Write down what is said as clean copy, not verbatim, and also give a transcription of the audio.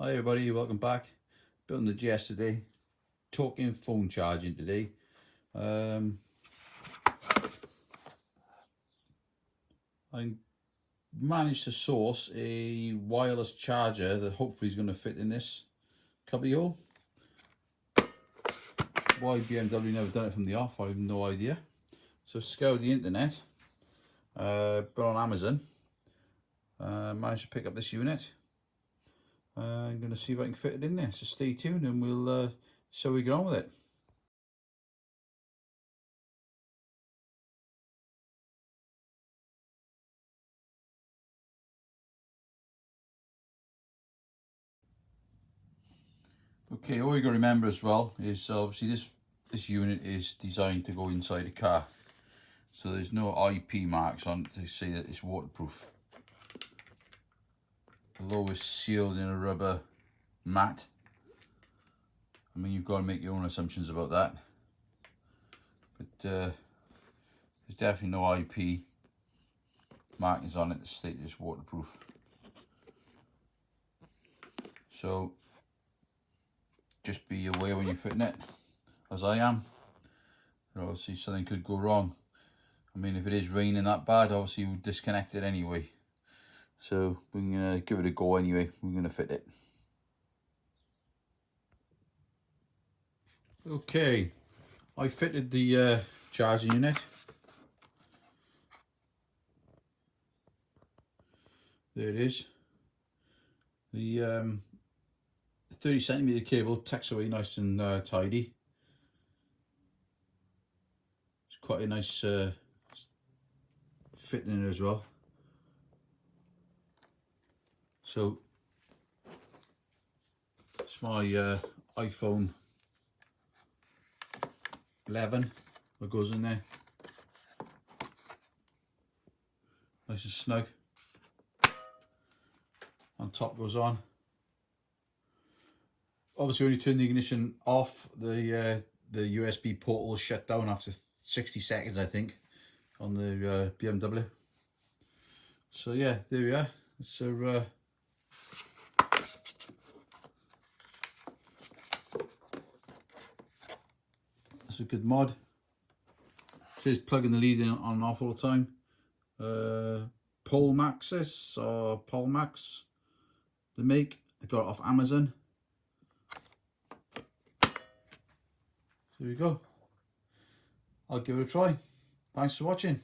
Hi everybody, welcome back. Building the GS today. Talking phone charging today. I managed to source a wireless charger that hopefully is going to fit in this cubby hole. Why BMW never done it from the off, I have no idea. So scoured the internet, but on Amazon, managed to pick up this unit. I'm going to see if I can fit it in there, so stay tuned and we'll see how we get on with it. Okay, all you got to remember as well is obviously this unit is designed to go inside a car, so there's no IP marks on it to say that it's waterproof. Although it's sealed in a rubber mat, I mean, you've got to make your own assumptions about that, but there's definitely no IP markings on it that state it's waterproof. So just be aware when you're fitting it, as I am. Obviously something could go wrong. I mean, if it is raining that bad, obviously we'll disconnect it anyway. So we're gonna give it a go anyway. We're gonna fit it. Okay, I fitted the charging unit. There it is. The 30cm cable tucks away nice and tidy. It's quite a nice fit in there as well. So it's my iPhone 11 that goes in there. Nice and snug. On top goes on. Obviously when you turn the ignition off, the USB port will shut down after 60 seconds, I think, on the BMW. So yeah, there we are. So that's a good mod. It says plugging the lead in on and off all the time. Polmaxis or Polmax, the make. I got it off Amazon. There we go. I'll give it a try. Thanks for watching.